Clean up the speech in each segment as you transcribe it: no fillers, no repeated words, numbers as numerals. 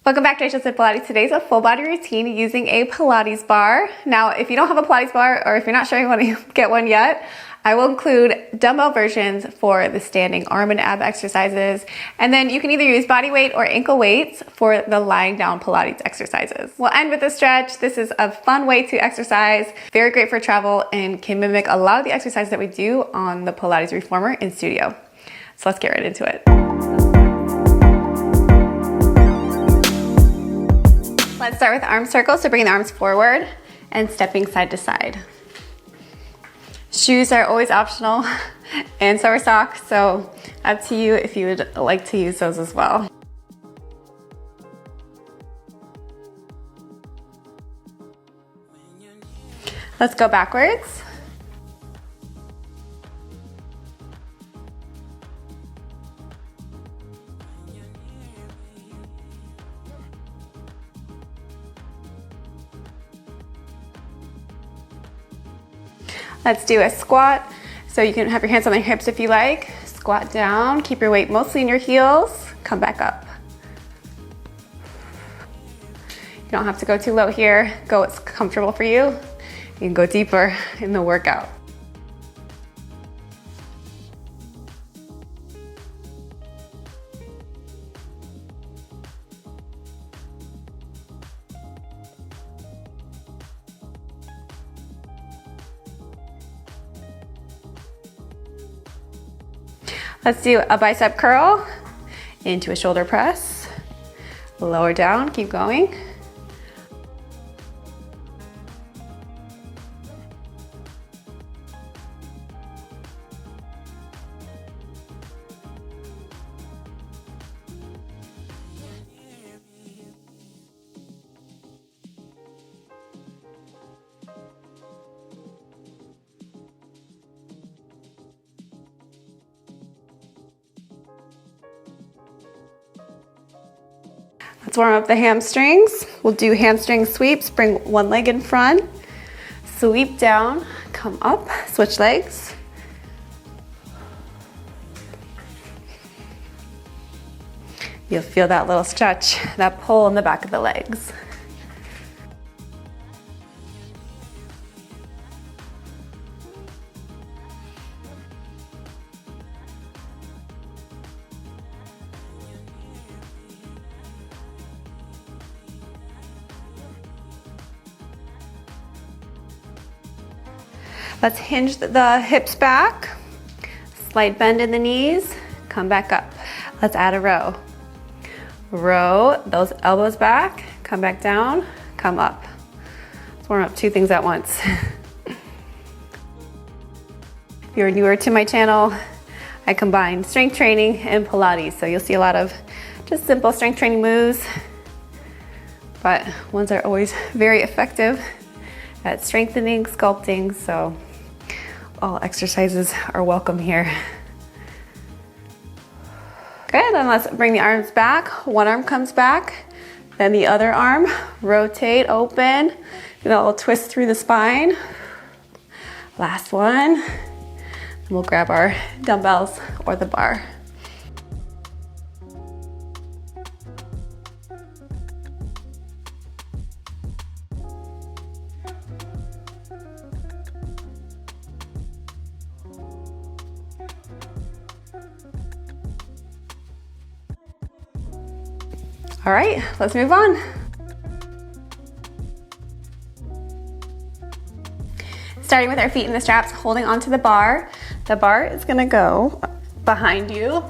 Welcome back to Rachel's Fit Pilates. Today's a full body routine using a Pilates bar. Now, if you don't have a Pilates bar or if you're not sure you want to get one yet, I will include dumbbell versions for the standing arm and ab exercises. And then you can either use body weight or ankle weights for the lying down Pilates exercises. We'll end with a stretch. This is a fun way to exercise, very great for travel, and can mimic a lot of the exercises that we do on the Pilates Reformer in studio. So let's get right into it. Let's start with arm circles, so bringing the arms forward and stepping side to side. Shoes are always optional, and so are socks, so up to you if you would like to use those as well. Let's go backwards. Let's do a squat. So you can have your hands on the hips if you like. Squat down, keep your weight mostly in your heels. Come back up. You don't have to go too low here. Go what's comfortable for you. You can go deeper in the workout. Let's do a bicep curl into a shoulder press. Lower down, keep going. Let's warm up the hamstrings. We'll do hamstring sweeps. Bring one leg in front, sweep down, come up, switch legs. You'll feel that little stretch, that pull in the back of the legs. Let's hinge the hips back, slight bend in the knees, come back up. Let's add a row. Row those elbows back, come back down, come up. Let's warm up two things at once. If you're newer to my channel, I combine strength training and Pilates, so you'll see a lot of just simple strength training moves, but ones are always very effective at strengthening, sculpting, so all exercises are welcome here. Good, then let's bring the arms back. One arm comes back, then the other arm. Rotate, open. Do that little twist through the spine. Last one. And we'll grab our dumbbells or the bar. All right, let's move on. Starting with our feet in the straps, holding onto the bar. The bar is gonna go behind you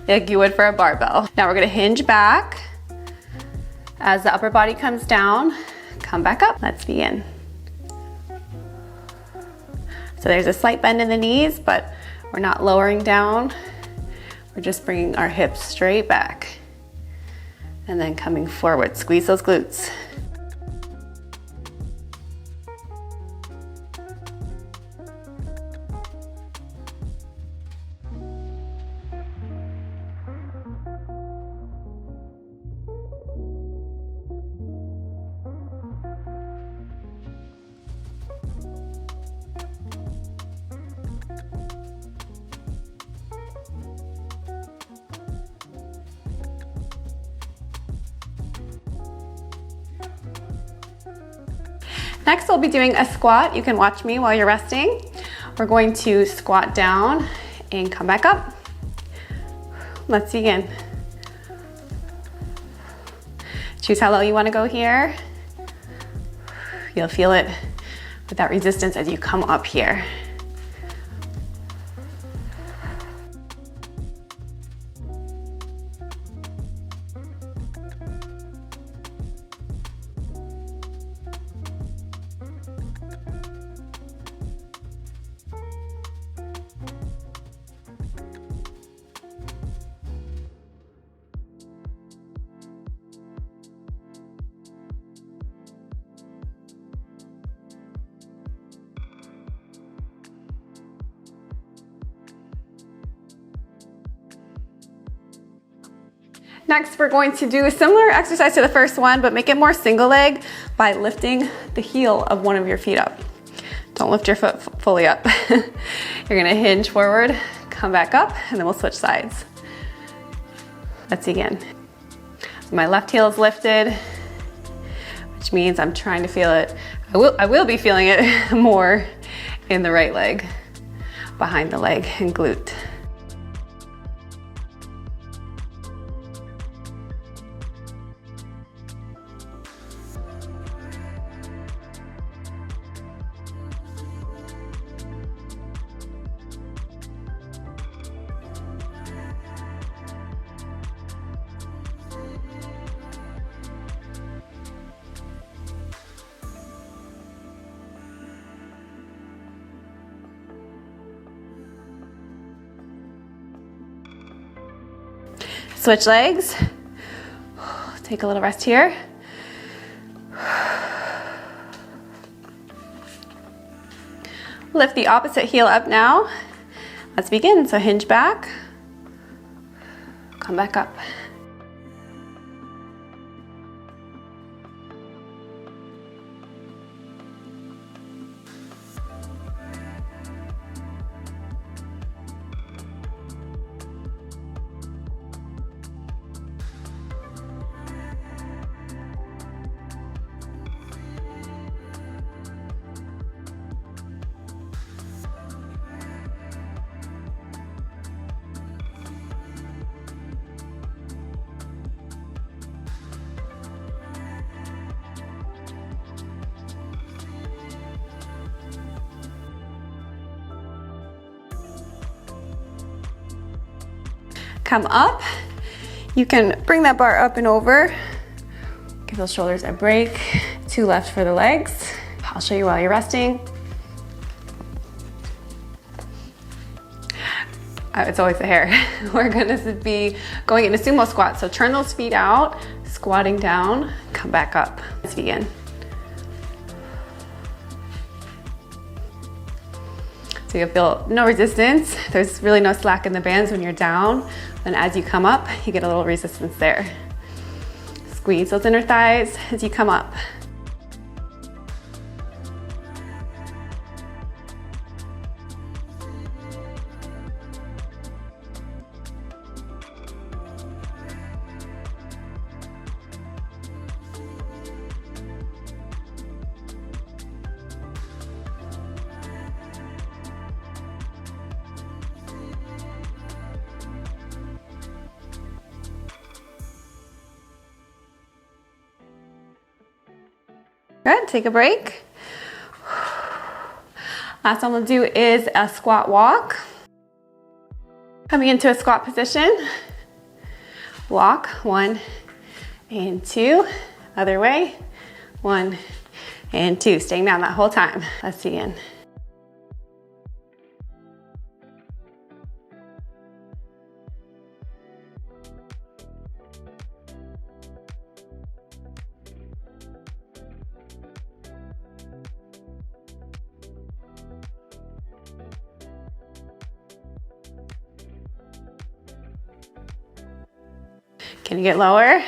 like you would for a barbell. Now we're gonna hinge back. As the upper body comes down, come back up. Let's begin. So there's a slight bend in the knees, but we're not lowering down. We're just bringing our hips straight back. And then coming forward, squeeze those glutes. Next, we'll be doing a squat. You can watch me while you're resting. We're going to squat down and come back up. Let's begin. Choose how low you want to go here. You'll feel it with that resistance as you come up here. Next, we're going to do a similar exercise to the first one, but make it more single leg by lifting the heel of one of your feet up. Don't lift your foot fully up. You're gonna hinge forward, come back up, and then we'll switch sides. Let's begin. My left heel is lifted, which means I'm trying to feel it. I will be feeling it more in the right leg, behind the leg and glute. Switch legs. Take a little rest here. Lift the opposite heel up now. Let's begin. So hinge back, come back up. Come up. You can bring that bar up and over. Give those shoulders a break. 2 left for the legs. I'll show you while you're resting. It's always the hair. We're gonna be going into sumo squat. So turn those feet out, squatting down, come back up. Let's begin. So you'll feel no resistance. There's really no slack in the bands when you're down. And as you come up, you get a little resistance there. Squeeze those inner thighs as you come up. Good, take a break. Last one we'll do is a squat walk. Coming into a squat position. Walk, 1 and 2. Other way, 1 and 2. Staying down that whole time. Let's begin. Can you get lower?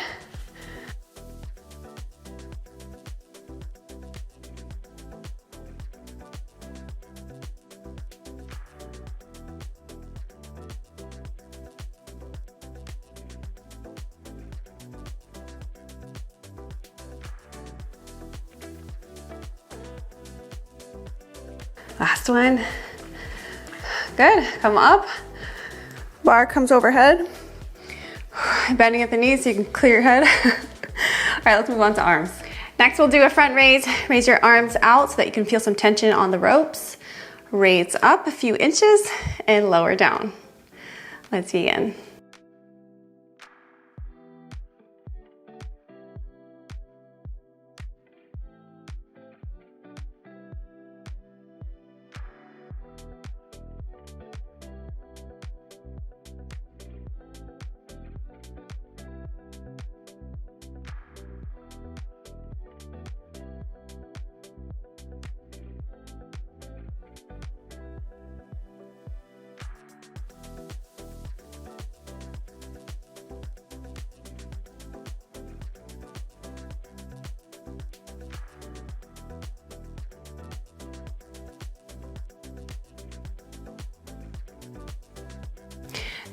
Last one. Good, come up. Bar comes overhead. Bending at the knees so you can clear your head. All right, let's move on to arms. Next, we'll do a front raise. Raise your arms out so that you can feel some tension on the ropes. Raise up a few inches and lower down. Let's begin.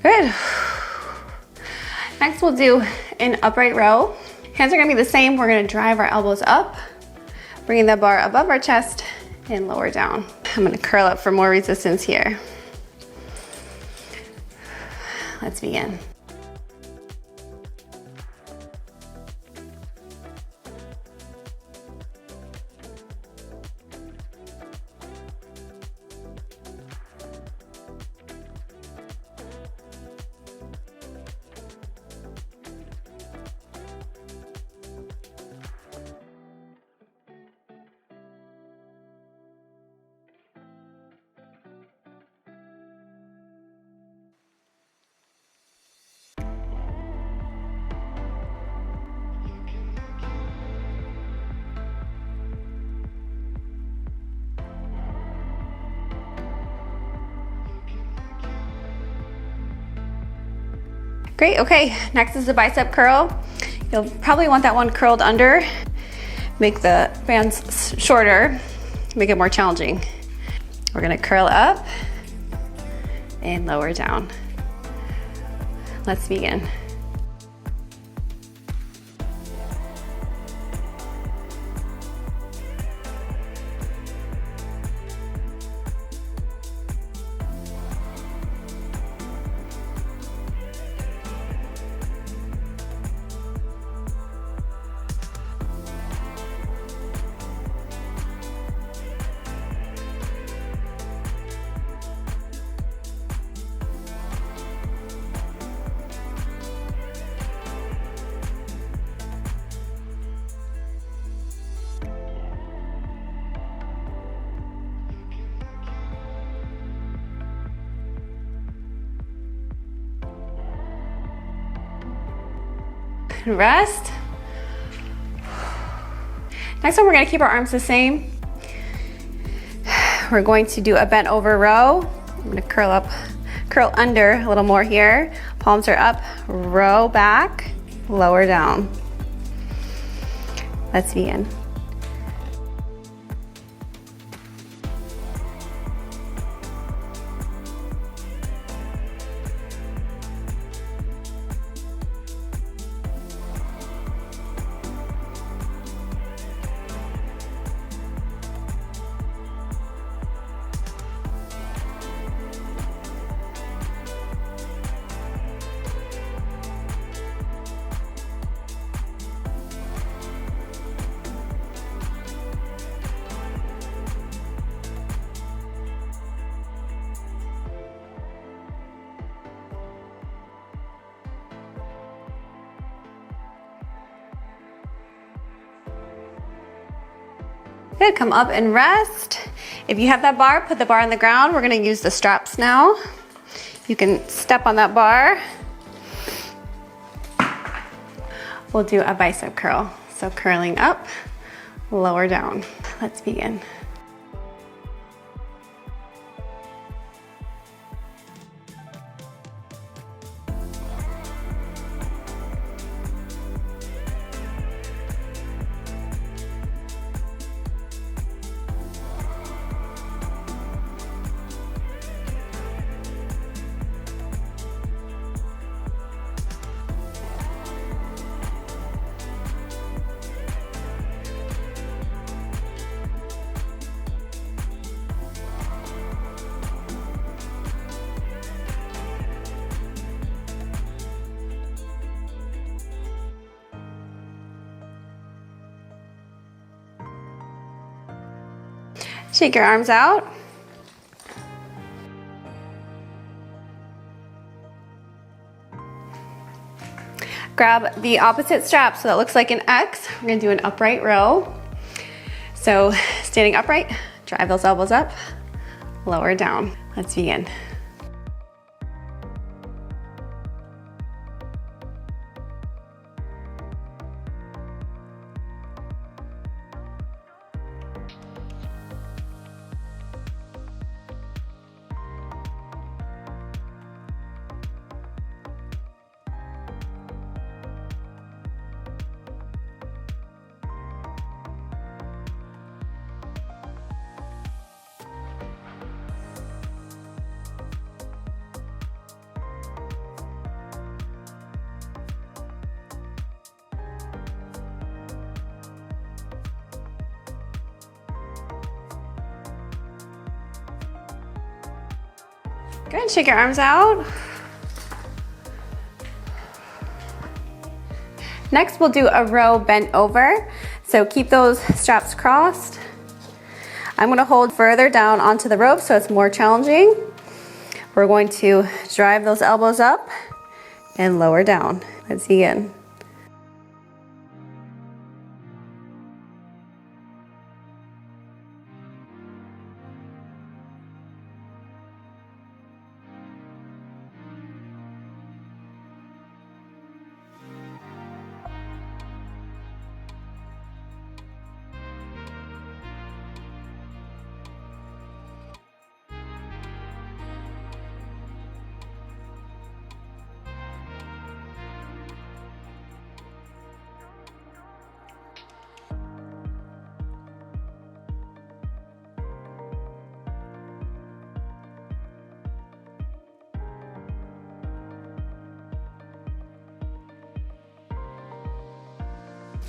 Good. Next, we'll do an upright row. Hands are gonna be the same. We're gonna drive our elbows up, bringing the bar above our chest and lower down. I'm gonna curl up for more resistance here. Let's begin. Great, okay, next is the bicep curl. You'll probably want that one curled under. Make the bands shorter, make it more challenging. We're gonna curl up and lower down. Let's begin. Rest. Next one, we're gonna keep our arms the same. We're going to do a bent over row. I'm gonna curl under a little more here. Palms are up, row back, lower down. Let's begin. Good, come up and rest. If you have that bar, put the bar on the ground. We're gonna use the straps now. You can step on that bar. We'll do a bicep curl. So curling up, lower down. Let's begin. Shake your arms out. Grab the opposite strap so that looks like an X. We're gonna do an upright row. So standing upright, drive those elbows up, lower down. Let's begin. Good, shake your arms out. Next, we'll do a row bent over. So keep those straps crossed. I'm gonna hold further down onto the rope so it's more challenging. We're going to drive those elbows up and lower down. Let's begin.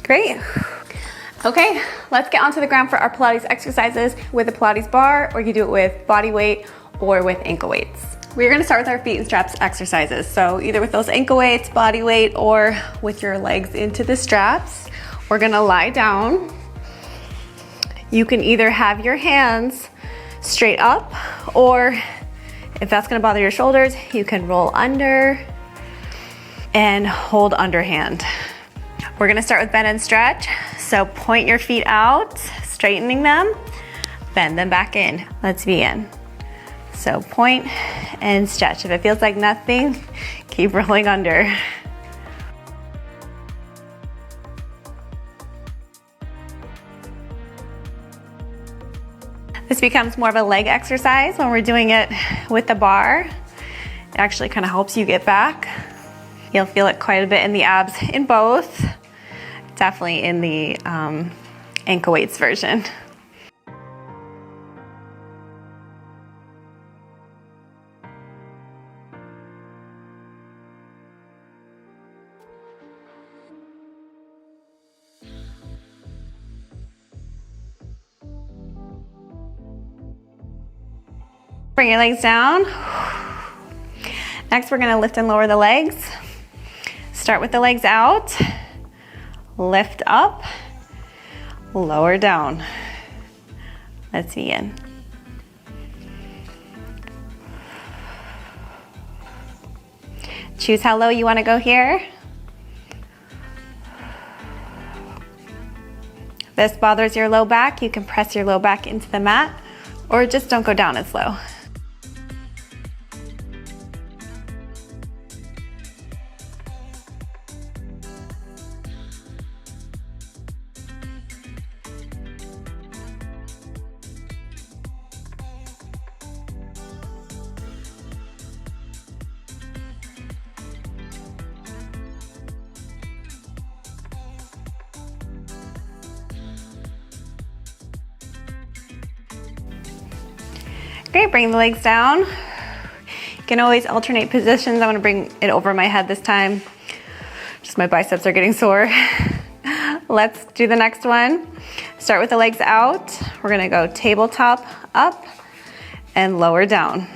Great. Okay, let's get onto the ground for our Pilates exercises with a Pilates bar, or you can do it with body weight or with ankle weights. We're gonna start with our feet and straps exercises. So either with those ankle weights, body weight, or with your legs into the straps. We're gonna lie down. You can either have your hands straight up, or if that's gonna bother your shoulders, you can roll under and hold underhand. We're gonna start with bend and stretch. So point your feet out, straightening them, bend them back in. Let's begin. So point and stretch. If it feels like nothing, keep rolling under. This becomes more of a leg exercise when we're doing it with the bar. It actually kind of helps you get back. You'll feel it quite a bit in the abs in both. Definitely in the ankle weights version. Bring your legs down. Next, we're gonna lift and lower the legs. Start with the legs out. Lift up, lower down. Let's begin. Choose how low you want to go here. If this bothers your low back, you can press your low back into the mat, or just don't go down as low. Great, bring the legs down. You can always alternate positions. I'm gonna bring it over my head this time. Just my biceps are getting sore. Let's do the next one. Start with the legs out. We're gonna go tabletop up and lower down.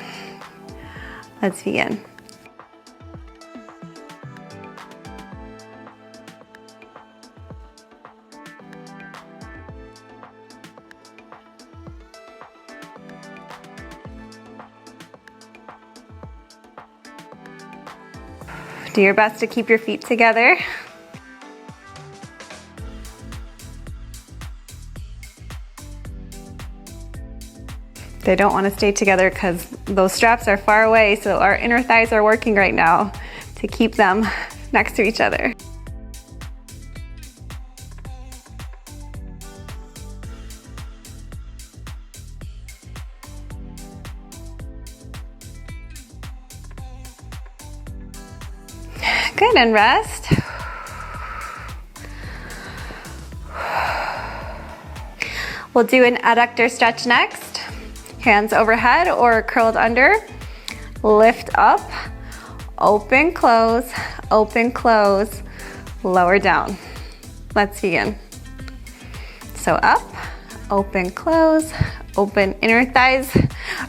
Let's begin. Do your best to keep your feet together. They don't want to stay together because those straps are far away, so our inner thighs are working right now to keep them next to each other. Good, and rest. We'll do an adductor stretch next. Hands overhead or curled under. Lift up, open, close, lower down. Let's begin. So up, open, close, open inner thighs.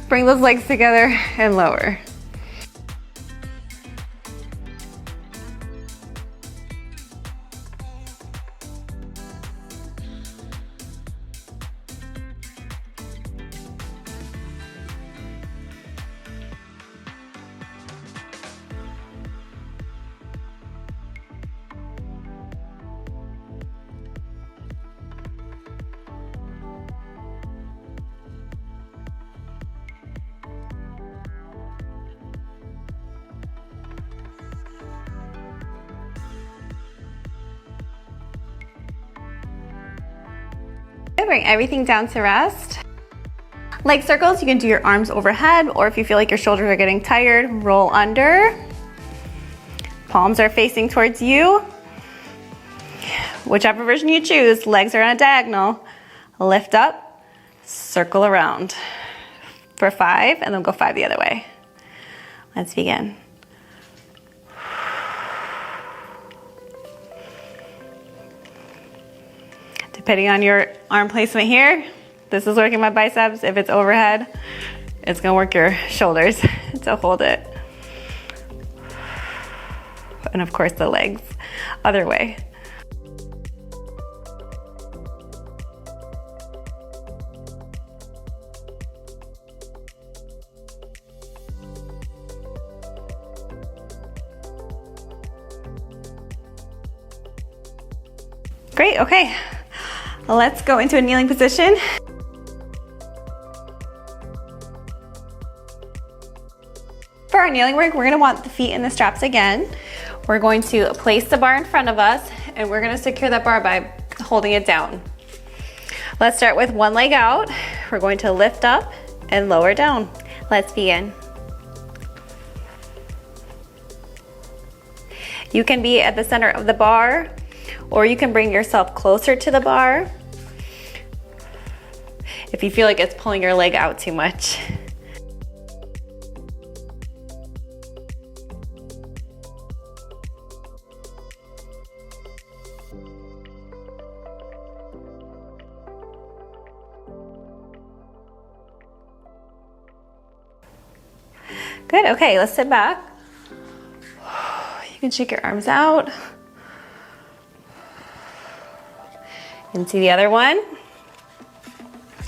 Bring those legs together and lower. Bring everything down to rest. Leg circles, you can do your arms overhead, or if you feel like your shoulders are getting tired, roll under. Palms are facing towards you. Whichever version you choose, legs are on a diagonal. Lift up, circle around for 5, and then go 5 the other way. Let's begin. Depending on your arm placement here, this is working my biceps. If it's overhead, it's gonna work your shoulders to hold it. And of course the legs, other way. Great, okay. Let's go into a kneeling position. For our kneeling work, we're gonna want the feet in the straps again. We're going to place the bar in front of us, and we're gonna secure that bar by holding it down. Let's start with one leg out. We're going to lift up and lower down. Let's begin. You can be at the center of the bar, or you can bring yourself closer to the bar if you feel like it's pulling your leg out too much. Good, okay, let's sit back. You can shake your arms out. Into the other one.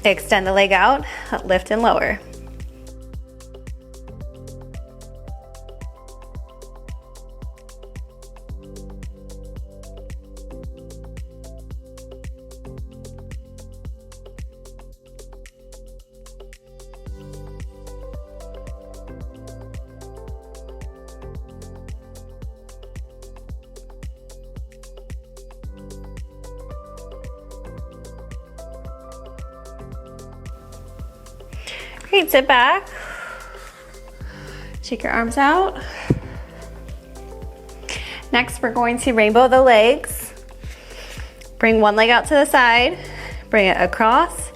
Extend the leg out, lift and lower. Great, sit back. Shake your arms out. Next, we're going to rainbow the legs. Bring one leg out to the side, bring it across,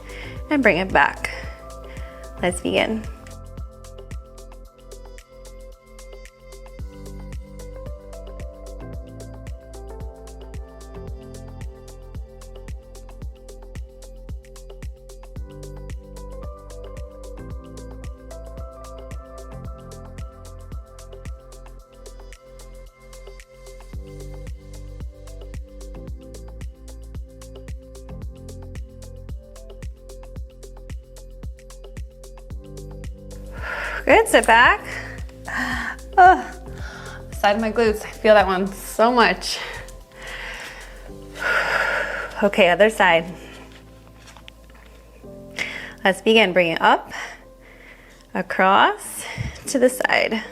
and bring it back. Let's begin. Good, sit back. Side of my glutes, I feel that one so much. Okay, other side. Let's begin. Bring it up, across, to the side.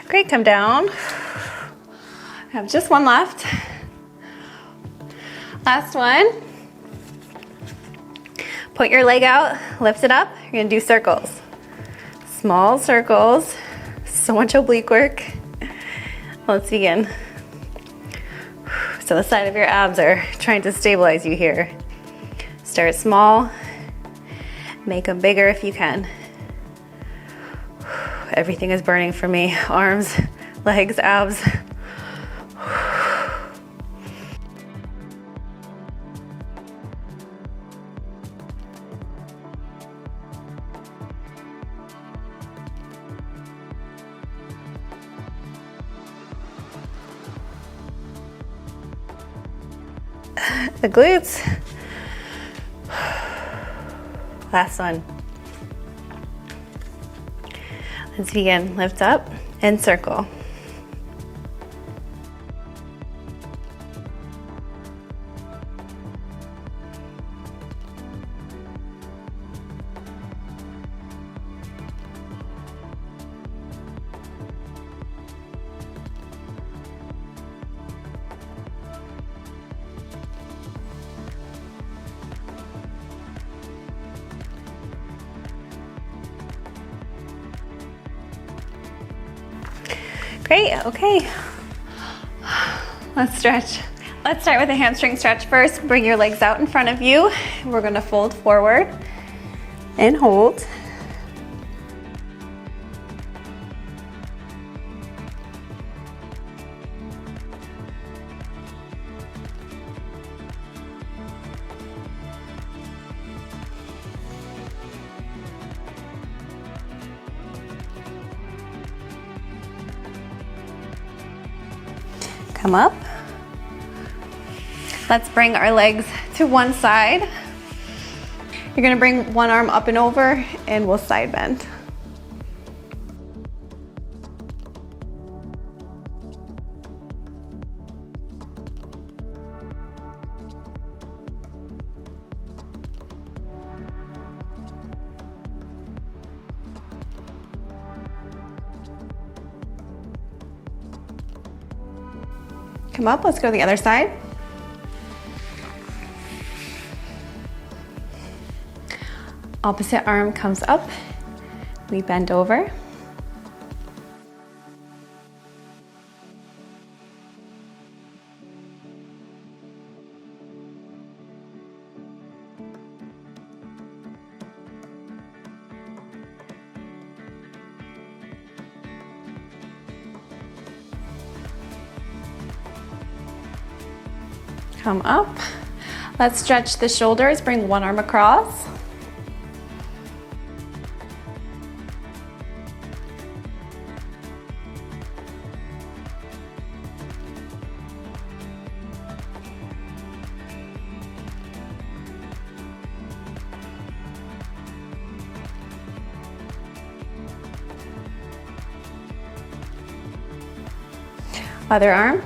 Great, come down. I have just one left. Last one. Put your leg out, lift it up. You're gonna do circles. Small circles. So much oblique work. Let's begin. So the side of your abs are trying to stabilize you here. Start small, make them bigger if you can. Everything is burning for me. Arms, legs, abs. The glutes. Last one. Let's begin. Lift up and circle. Great, okay. Let's stretch. Let's start with a hamstring stretch first. Bring your legs out in front of you. We're gonna fold forward and hold. Come up. Let's bring our legs to one side. You're gonna bring one arm up and over and we'll side bend. Come up, let's go to the other side. Opposite arm comes up, we bend over. Come up. Let's stretch the shoulders, bring one arm across. Other arm.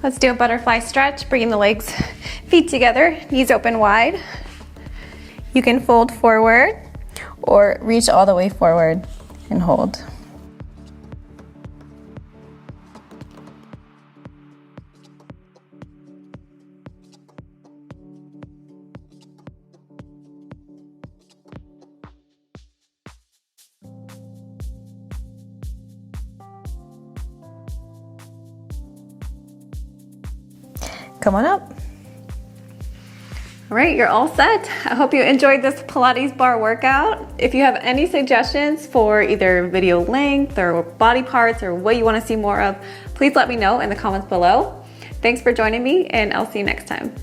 Let's do a butterfly stretch, bringing the legs, feet together, knees open wide. You can fold forward or reach all the way forward and hold. Come on up. All right, you're all set. I hope you enjoyed this Pilates bar workout. If you have any suggestions for either video length or body parts or what you want to see more of, please let me know in the comments below. Thanks for joining me, and I'll see you next time.